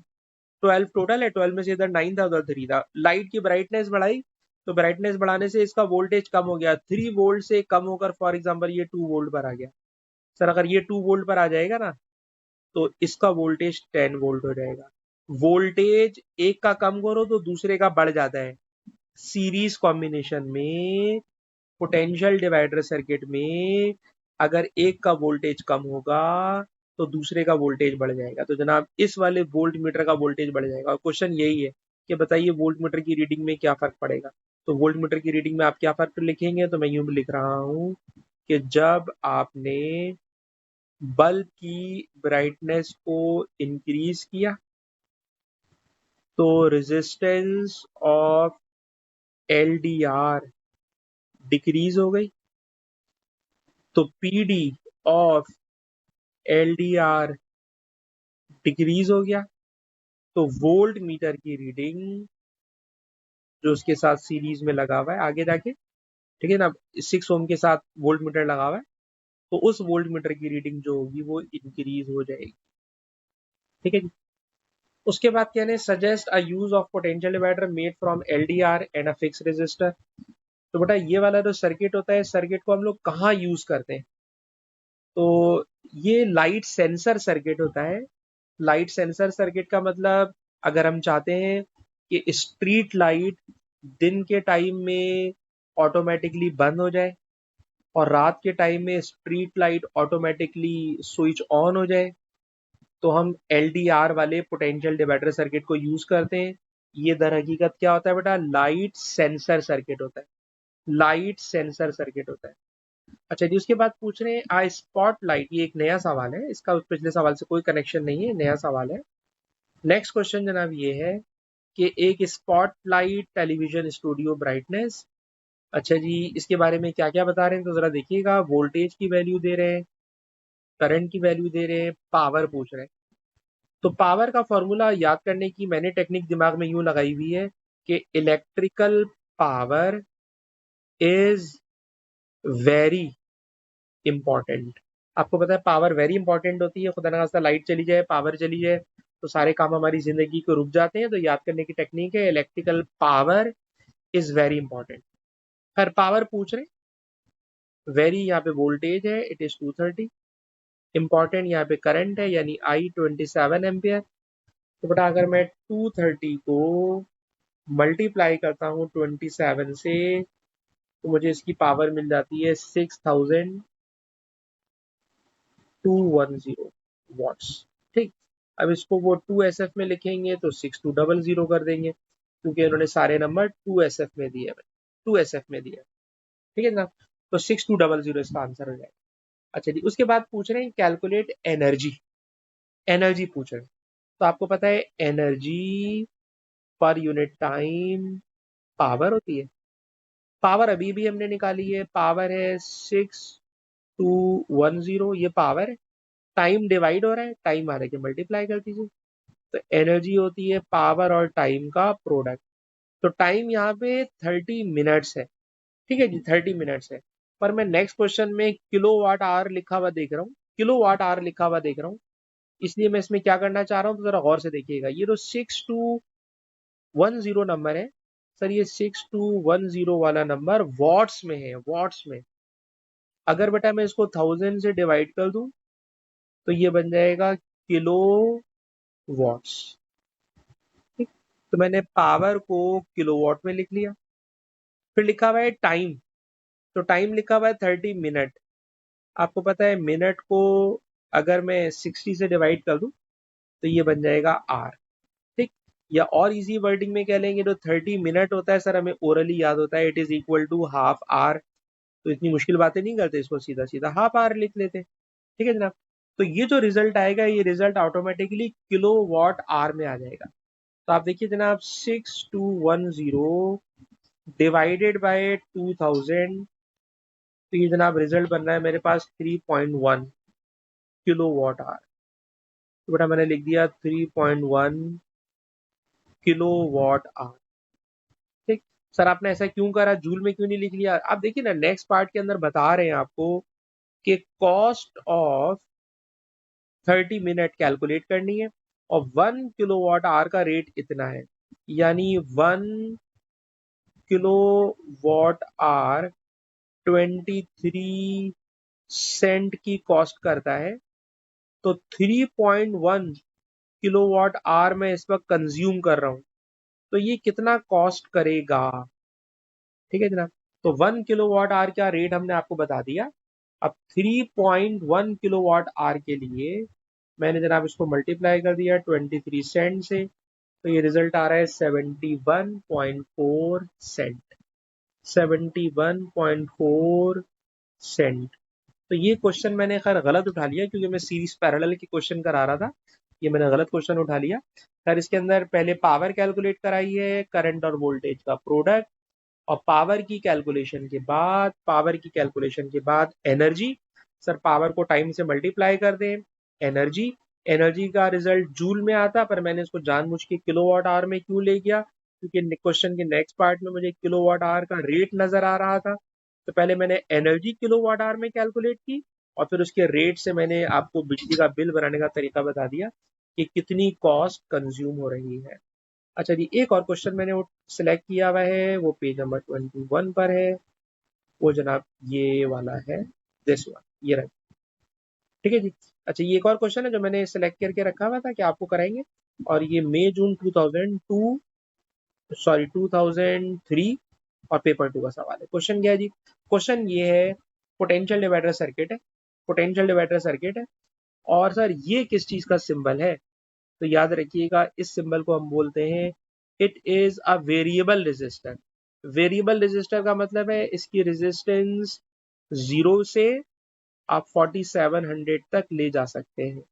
12 टोटल है, 12 में से इधर 9 था उधर 3 था। लाइट की ब्राइटनेस बढ़ाई तो ब्राइटनेस बढ़ाने से इसका वोल्टेज कम हो गया, 3 वोल्ट से कम होकर फॉर एग्जांपल ये 2 वोल्ट पर आ गया। सर अगर ये 2 वोल्ट पर आ जाएगा ना तो इसका वोल्टेज 10 वोल्ट हो जाएगा। वोल्टेज एक का कम करो तो दूसरे का बढ़ जाता है। सीरीज कॉम्बिनेशन में पोटेंशियल डिवाइडर सर्किट में अगर एक का वोल्टेज कम होगा तो दूसरे का वोल्टेज बढ़ जाएगा। तो जनाब इस वाले वोल्ट मीटर का वोल्टेज बढ़ जाएगा। और क्वेश्चन यही है कि बताइए वोल्ट मीटर की रीडिंग में क्या फर्क पड़ेगा। तो वोल्ट मीटर की रीडिंग में आप क्या फर्क लिखेंगे, तो मैं यूं लिख रहा हूं कि जब आपने बल्ब की ब्राइटनेस को इंक्रीज किया तो रेजिस्टेंस ऑफ एलडीआर डिक्रीज हो गई, तो पीडी ऑफ एलडीआर डिक्रीज हो गया। तो वोल्ट मीटर की रीडिंग जो उसके साथ सीरीज में लगा हुआ है आगे जाके, ठीक है ना, 6 ओम के साथ वोल्ट मीटर लगा हुआ है, तो उस वोल्ट मीटर की रीडिंग जो होगी वो इंक्रीज हो जाएगी। ठीक है जी। उसके बाद कहने suggest a use of potential divider made from LDR and a fix resistor. तो बेटा ये वाला जो सर्किट होता है, सर्किट को हम लोग कहाँ यूज करते हैं, तो ये लाइट सेंसर सर्किट होता है। लाइट सेंसर सर्किट का मतलब अगर हम चाहते हैं कि स्ट्रीट लाइट दिन के टाइम में ऑटोमेटिकली बंद हो जाए और रात के टाइम में street light automatically switch on हो जाए, तो हम एलडीआर वाले पोटेंशियल डिवाइडर सर्किट को यूज करते हैं। ये दर हकीकत क्या होता है बेटा, लाइट सेंसर सर्किट होता है, लाइट सेंसर सर्किट होता है। अच्छा जी, उसके बाद पूछ रहे हैं आ स्पॉट लाइट, ये एक नया सवाल है, इसका पिछले सवाल से कोई कनेक्शन नहीं है, नया सवाल है। नेक्स्ट क्वेश्चन जनाब ये है कि एक spot light television studio brightness. अच्छा जी, इसके बारे में क्या क्या बता रहे हैं तो जरा देखिएगा। वोल्टेज की वैल्यू दे रहे हैं, करंट की वैल्यू दे रहे हैं, पावर पूछ रहे हैं। तो पावर का फॉर्मूला याद करने की मैंने टेक्निक दिमाग में यूं लगाई हुई है कि electrical power is very important. आपको पता है पावर वेरी इंपॉर्टेंट होती है, खुदा ना खास्ता लाइट चली जाए, पावर चली जाए तो सारे काम हमारी जिंदगी को रुक जाते हैं। तो याद करने की टेक्निक है electrical power is very important. खैर पावर पूछ रहे, वेरी यहाँ पे वोल्टेज है, इट इज 230। इंपॉर्टेंट यहाँ पे करंट है यानी आई 27 एम्पियर। तो बेटा अगर मैं 230 को मल्टीप्लाई करता हूँ 27 से तो मुझे इसकी पावर मिल जाती है 6210 वॉट्स। ठीक, अब इसको वो 2SF में लिखेंगे तो 6200 कर देंगे क्योंकि इन्होंने सारे नंबर 2SF में दिए, 2SF में दिए। ठीक है ना, तो 6200 इसका आंसर हो जाएगा। अच्छा जी, उसके बाद पूछ रहे हैं कैलकुलेट एनर्जी। एनर्जी पूछ रहे हैं, तो आपको पता है energy per unit time power होती है। पावर अभी भी हमने निकाली है, पावर है 6210, ये पावर है। टाइम डिवाइड हो रहा है, टाइम आ रहा है मल्टीप्लाई कर दीजिए। तो एनर्जी होती है पावर और टाइम का प्रोडक्ट। तो टाइम यहाँ पे 30 मिनट्स है। ठीक है जी, 30 मिनट्स है। पर मैं नेक्स्ट क्वेश्चन में किलो वाट आवर लिखा हुआ देख रहा हूँ, किलो वाट आवर लिखा हुआ देख रहा हूँ, इसलिए मैं इसमें क्या करना चाह रहा हूँ तो जरा गौर से देखिएगा। ये जो 6210 नंबर है सर, ये 6210 वाला नंबर वॉट्स में है, वॉट्स में। अगर बेटा मैं इसको 1000 से डिवाइड कर दूं तो ये बन जाएगा किलो वॉट्स। ठीक, तो मैंने पावर को किलोवाट में लिख लिया। फिर लिखा हुआ है टाइम, तो टाइम लिखा हुआ है 30 मिनट। आपको पता है मिनट को अगर मैं 60 से डिवाइड कर दूं तो ये बन जाएगा आर। ठीक, या और इजी वर्डिंग में कह लेंगे, तो 30 मिनट होता है सर हमें ओरली याद होता है, it is equal to half R. तो इतनी मुश्किल बातें नहीं करते, इसको सीधा सीधा हाफ आर लिख लेते हैं। ठीक है जनाब, तो ये जो रिजल्ट आएगा ये result automatically kilo watt hour में आ जाएगा। तो आप देखिए जनाब 6210 डिवाइडेड बाय 2000, तो ये जनाब रिजल्ट बन रहा है मेरे पास 3.1 किलो वॉट आवर। तो बेटा मैंने लिख दिया 3.1 किलो वॉट आवर। ठीक, सर आपने ऐसा क्यों करा, जूल में क्यों नहीं लिख लिया? आप देखिए ना नेक्स्ट पार्ट के अंदर बता रहे हैं आपको कि कॉस्ट ऑफ 30 मिनट कैलकुलेट करनी है और 1 किलो वॉट आवर का रेट इतना है, यानी 1 किलो वॉट आवर 23 सेंट की कॉस्ट करता है। तो 3.1 किलोवाट आवर में इस वक्त कंज्यूम कर रहा हूं, तो ये कितना कॉस्ट करेगा? ठीक है जनाब, तो 1 किलोवाट आवर का रेट हमने आपको बता दिया। अब 3.1 किलोवाट आवर के लिए मैंने जनाब इसको मल्टीप्लाई कर दिया 23 सेंट से, तो ये रिजल्ट आ रहा है 71.4 सेंट। 71.4 सेंट। तो ये क्वेश्चन मैंने खैर गलत उठा लिया क्योंकि मैं सीरीज पैरेलल की क्वेश्चन करा रहा था, ये मैंने गलत क्वेश्चन उठा लिया। खैर इसके अंदर पहले पावर कैलकुलेट कराई है, करंट और वोल्टेज का प्रोडक्ट, और पावर की कैलकुलेशन के बाद, पावर की कैलकुलेशन के बाद एनर्जी। सर पावर को टाइम से मल्टीप्लाई कर दें, एनर्जी, एनर्जी का रिजल्ट जूल में आता, पर मैंने इसको जानबूझ के किलोवाट आवर में क्यों ले गया, क्योंकि क्वेश्चन के नेक्स्ट पार्ट में मुझे किलोवाट आवर का रेट नजर आ रहा था। तो पहले मैंने एनर्जी किलोवाट आवर में कैलकुलेट की और फिर उसके रेट से मैंने आपको बिजली का बिल बनाने का तरीका बता दिया कि कितनी कॉस्ट कंज्यूम हो रही है। अच्छा जी, एक और क्वेश्चन मैंने वो सिलेक्ट किया हुआ है, वो पेज नंबर 21 पर है, वो जनाब ये वाला है, दिस वन, ये रहा। ठीक है जी। अच्छा, ये एक और क्वेश्चन है जो मैंने सिलेक्ट करके रखा हुआ था कि आपको कराएंगे, और ये मई जून 2002 सॉरी 2003 और पेपर 2 का सवाल है। क्वेश्चन क्या है जी? क्वेश्चन ये है, पोटेंशियल डिवाइडर सर्किट है, पोटेंशियल डिवाइडर सर्किट है, और सर ये किस चीज का सिंबल है? तो याद रखिएगा इस सिंबल को हम बोलते हैं, it is a variable resistor. Variable resistor का मतलब है इसकी रेजिस्टेंस 0 से आप 4700 तक ले जा सकते हैं।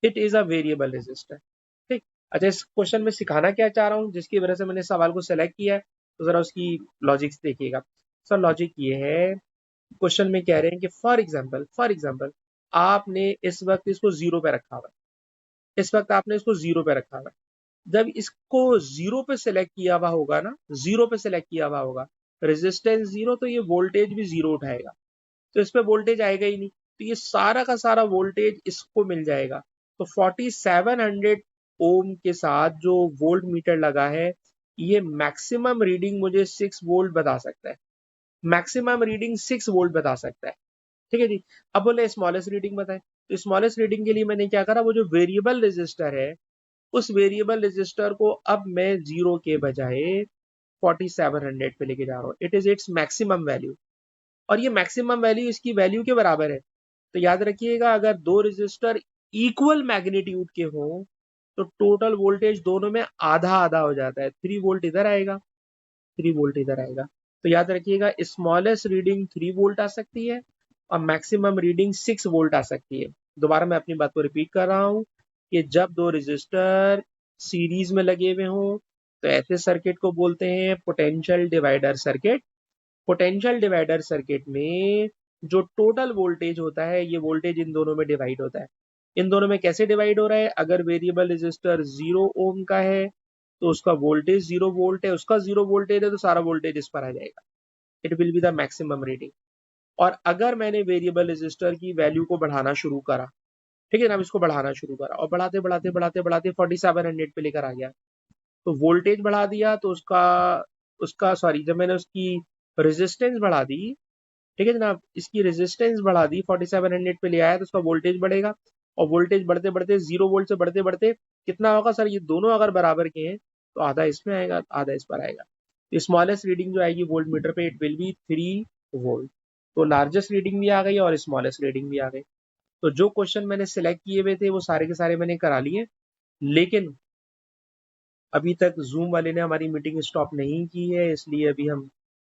It is a variable resistor. ठीक। अच्छा, इस क्वेश्चन में सिखाना क्या चाह रहा हूँ, जिसकी वजह से मैंने सवाल को सेलेक्ट किया है, तो जरा उसकी लॉजिक्स देखिएगा। सर लॉजिक ये है, क्वेश्चन में कह रहे हैं कि फॉर एग्जाम्पल आपने इस वक्त इसको 0 पे रखा हुआ है। इस वक्त आपने इसको 0 पे रखा हुआ है। जब इसको 0 पे सेलेक्ट किया हुआ होगा ना, 0 पे सेलेक्ट किया हुआ होगा, रेजिस्टेंस 0, तो ये वोल्टेज भी 0 उठाएगा, तो इस पे वोल्टेज आएगा ही नहीं, तो ये सारा का सारा वोल्टेज इसको मिल जाएगा। तो 4700 ओम के साथ जो वोल्ट मीटर लगा है, ये मैक्सिमम रीडिंग मुझे 6 वोल्ट बता सकता है। मैक्सिमम रीडिंग 6 वोल्ट बता सकता है। ठीक है जी। अब बोले स्मॉलेस्ट रीडिंग बताएं, तो स्मॉलेस्ट रीडिंग के लिए मैंने क्या करा, वो जो वेरिएबल रजिस्टर है, उस वेरिएबल रजिस्टर को अब मैं 0 के बजाय 4700 पे लेके जा रहा हूँ। It is its maximum value, और ये मैक्सिमम वैल्यू इसकी वैल्यू के बराबर है। तो याद रखिएगा, अगर दो रजिस्टर इक्वल मैग्नीट्यूड के हों तो टोटल वोल्टेज दोनों में आधा आधा हो जाता है। 3 वोल्ट इधर आएगा, 3 वोल्ट इधर आएगा। तो याद रखिएगा, स्मॉलेस्ट रीडिंग 3 वोल्ट आ सकती है और मैक्सिमम रीडिंग 6 वोल्ट आ सकती है। दोबारा मैं अपनी बात को रिपीट कर रहा हूँ कि जब दो रजिस्टर सीरीज में लगे हुए हों तो ऐसे सर्किट को बोलते हैं potential divider circuit. Potential divider circuit में जो टोटल वोल्टेज होता है, ये वोल्टेज इन दोनों में डिवाइड होता है। इन दोनों में कैसे डिवाइड हो रहा है, अगर वेरिएबल रेजिस्टर 0 ओम का है तो उसका वोल्टेज 0 वोल्ट है, उसका 0 वोल्टेज है तो सारा वोल्टेज इस पर आ जाएगा। It will be the maximum reading. और अगर मैंने वेरिएबल रेजिस्टर की वैल्यू को बढ़ाना शुरू करा, ठीक है ना, इसको बढ़ाना शुरू करा और बढ़ाते बढ़ाते बढ़ाते बढ़ाते 4700 पे लेकर आ गया, तो वोल्टेज बढ़ा दिया, तो उसका उसका सॉरी, जब मैंने उसकी रेजिस्टेंस बढ़ा दी, ठीक है जनाब, इसकी रेजिस्टेंस बढ़ा दी, 4700 पे ले आया, तो उसका वोल्टेज बढ़ेगा। और वोल्टेज बढ़ते बढ़ते 0 वोल्ट से बढ़ते बढ़ते कितना होगा सर, ये दोनों अगर बराबर के हैं तो आधा इसमें आएगा, आधा इस पर आएगा। स्मॉलेस्ट रीडिंग जो आएगी वोल्ट मीटर पे, इट विल बी 3 वोल्ट। तो लार्जेस्ट रीडिंग भी आ गई और स्मॉलेस्ट रीडिंग भी आ गई। तो जो क्वेश्चन मैंने सिलेक्ट किए हुए थे वो सारे के सारे मैंने करा लिए, लेकिन अभी तक जूम वाले ने हमारी मीटिंग स्टॉप नहीं की है, इसलिए अभी हम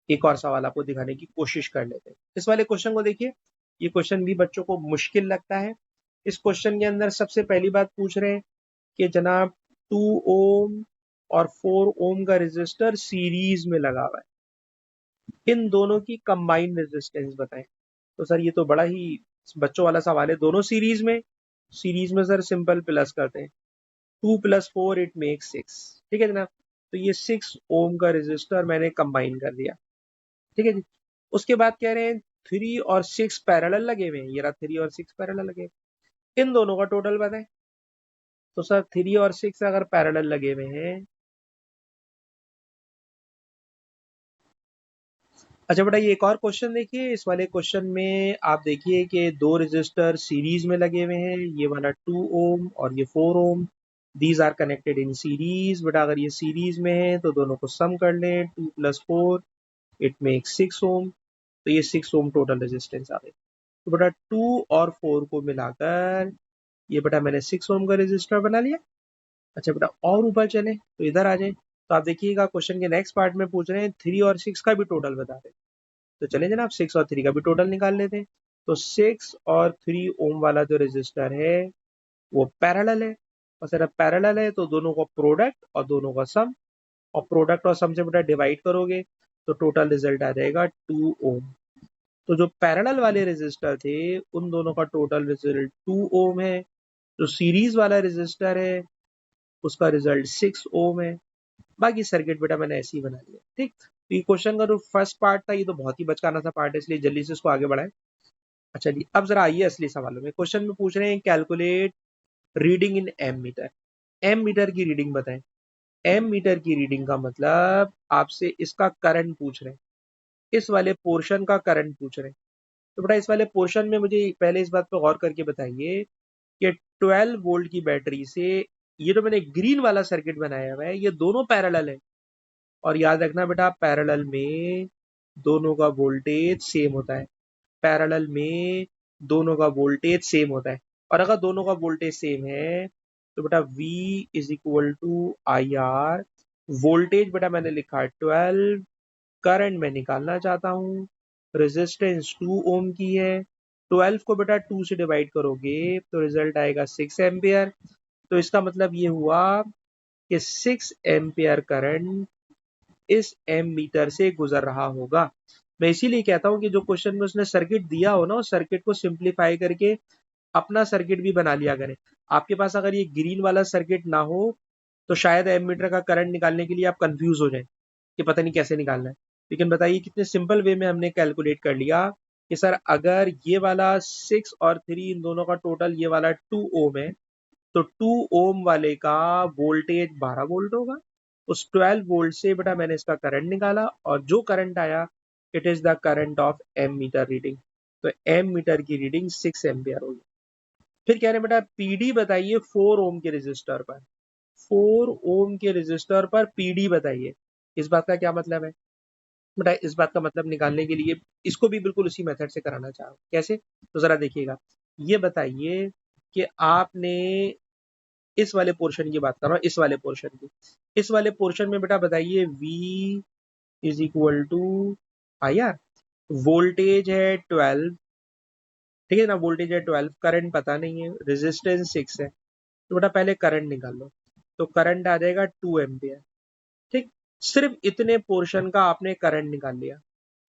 एक और सवाल आपको दिखाने की कोशिश कर लेते हैं। इस वाले क्वेश्चन को देखिए, ये क्वेश्चन भी बच्चों को मुश्किल लगता है। इस क्वेश्चन के अंदर सबसे पहली बात पूछ रहे हैं कि जनाब 2 ओम और 4 ओम का रेजिस्टर सीरीज में लगा हुआ है, इन दोनों की कंबाइंड रेजिस्टेंस बताएं। तो सर ये तो बड़ा ही बच्चों वाला सवाल है, दोनों सीरीज में सर सिंपल प्लस करते हैं, 2 + 4 इट मेक 6। ठीक है जनाब, तो ये 6 ओम का रेजिस्टर मैंने कंबाइन कर दिया। ठीक है जी। उसके बाद कह रहे हैं 3 और 6 पैरेलल लगे हुए हैं, ये रहा 3 और 6 पैरेलल लगे हैं। इन दोनों का टोटल बताएं। तो सर 3 और 6 अगर पैरेलल लगे हुए हैं, अच्छा बेटा ये एक और क्वेश्चन देखिए। इस वाले क्वेश्चन में आप देखिए कि दो रेजिस्टर सीरीज में लगे हुए हैं, ये वाला 2 ओम और ये 4 ohm. These are connected in series. बेटा अगर ये सीरीज में है तो दोनों को सम कर लें, 2 + 4 इट मेक्स 6 ओम। तो ये 6 ओम टोटल रेजिस्टेंस आ गई। तो बेटा 2 और 4 को मिलाकर ये बेटा मैंने 6 ओम का रेजिस्टर बना लिया। अच्छा बेटा और ऊपर चले तो इधर आ जाए, तो आप देखिएगा क्वेश्चन के नेक्स्ट पार्ट में पूछ रहे हैं 3 और 6 का भी टोटल बता दें। तो चले जनाब 6 और 3 का भी टोटल निकाल लेते हैं। तो 6 और 3 ओम वाला जो रेजिस्टर है वो पैरेलल है, और सर पैरेलल है तो दोनों का प्रोडक्ट और दोनों का सम, और प्रोडक्ट और सम से बेटा डिवाइड करोगे तो टोटल रिजल्ट आ जाएगा 2 ओम। तो जो पैरेलल वाले रेजिस्टर थे उन दोनों का टोटल रिजल्ट 2 ओम है। जो सीरीज वाला रेजिस्टर है उसका रिजल्ट 6 ओम है। बाकी सर्किट बेटा मैंने ऐसे ही बना लिया। ठीक, तो ये क्वेश्चन का जो फर्स्ट पार्ट था ये तो बहुत ही बचकाना सा पार्ट है, इसलिए जल्दी से इसको आगे बढ़ाएं। अच्छा जी, अब जरा आइए असली सवालों में। क्वेश्चन में पूछ रहे हैं calculate reading in ammeter. Ammeter की रीडिंग बताएं। एम मीटर की रीडिंग का मतलब आपसे इसका करंट पूछ रहे हैं, इस वाले पोर्शन का करंट पूछ रहे हैं। तो बेटा इस वाले पोर्शन में मुझे पहले इस बात पर गौर करके बताइए कि 12 वोल्ट की बैटरी से ये जो मैंने ग्रीन वाला सर्किट बनाया हुआ है ये दोनों पैरेलल है। और याद रखना बेटा पैरेलल में दोनों का वोल्टेज सेम होता है। पैरेलल में दोनों का वोल्टेज सेम होता है। और अगर दोनों का वोल्टेज सेम है तो बेटा V is equal to I R. Voltage बेटा मैंने लिखा है 12, करंट मैं निकालना चाहता हूँ रेजिस्टेंस 2 ओम की है। 12 को बेटा 2 से डिवाइड करोगे तो रिजल्ट आएगा 6 एम्पियर। तो इसका मतलब ये हुआ कि 6 एम्पियर करंट इस एमीटर से गुजर रहा होगा। मैं इसीलिए कहता हूं कि जो क्वेश्चन में उसने सर्किट दिया हो ना, उस सर्किट को सिंप्लीफाई करके अपना सर्किट भी बना लिया करें। आपके पास अगर ये ग्रीन वाला सर्किट ना हो तो शायद एमीटर का करंट निकालने के लिए आप कंफ्यूज हो जाए कि पता नहीं कैसे निकालना है। लेकिन बताइए कितने सिंपल वे में हमने कैलकुलेट कर लिया कि सर अगर ये वाला 6 और 3 इन दोनों का टोटल ये वाला 2 ओम है, तो 2 ओम वाले का वोल्टेज 12 वोल्ट होगा। उस 12 वोल्ट से बेटा मैंने इसका करंट निकाला और जो करंट आया it is the current of ammeter reading. तो एम मीटर की रीडिंग 6 एम्पियर होगी। फिर कह रहे बेटा पीडी बताइए 4 ओम के रेजिस्टर पर। 4 ओम के रेजिस्टर पर पीडी बताइए। इस बात का क्या मतलब है बेटा? इस बात का मतलब निकालने के लिए इसको भी बिल्कुल उसी मेथड से कराना चाहो। कैसे? तो जरा देखिएगा। ये बताइए कि आपने इस वाले पोर्शन की बात कर रहा हूं, इस वाले पोर्शन की। इस वाले पोर्शन में बेटा बताइए V is equal to I R. Voltage है 12, ठीक है ना, वोल्टेज है 12, करंट पता नहीं है, रेजिस्टेंस 6 है। तो बेटा पहले करंट निकाल लो। तो करंट आ जाएगा 2 एम्पियर। ठीक, सिर्फ इतने पोर्शन का आपने करंट निकाल लिया।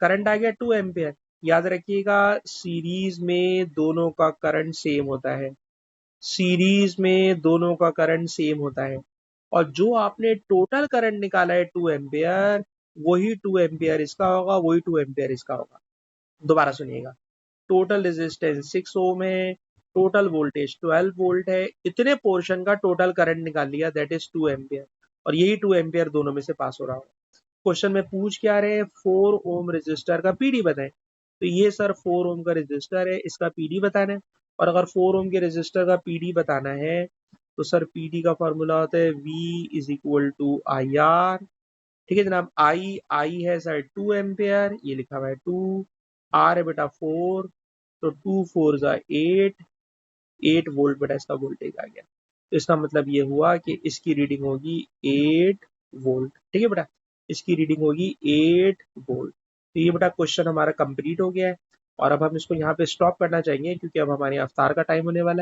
करंट आ गया 2 एम्पियर। याद रखिएगा सीरीज में दोनों का करंट सेम होता है। सीरीज में दोनों का करंट सेम होता है। और जो आपने टोटल करंट निकाला है 2 एम्पियर, वही 2 एम्पियर इसका होगा, वही 2 एम्पियर इसका होगा। दोबारा सुनिएगा। टोटल रेजिस्टेंस 6 ओम है, टोटल वोल्टेज 12 वोल्ट है, इतने पोर्शन का टोटल करंट निकाल लिया, दैट इज 2 एम्पियर। और यही 2 एम्पियर दोनों में से पास हो रहा होगा। क्वेश्चन में पूछ क्या रहे हैं? 4 ओम रेजिस्टर का पीडी बताएं। तो ये सर 4 ओम का रेजिस्टर है, इसका पीडी बताना है। और अगर 4 ओम के रेजिस्टर का पीडी बताना है तो सर पीडी का फॉर्मूला होता है V is equal to I R. ठीक है जनाब। आई है सर 2 एम्पियर, ये लिखा हुआ है 2। आर है बेटा 4, तो 2 4 जा 8 वोल्ट बेटा इसका वोल्टेज आ गया। तो इसका मतलब ये हुआ कि इसकी रीडिंग होगी 8 वोल्ट। ठीक है बेटा, इसकी रीडिंग होगी 8 वोल्ट। तो ये बेटा क्वेश्चन हमारा कंप्लीट हो गया है। और अब हम इसको यहाँ पे स्टॉप करना चाहेंगे क्योंकि अब हमारे अफ्तार का टाइम होने वाला है।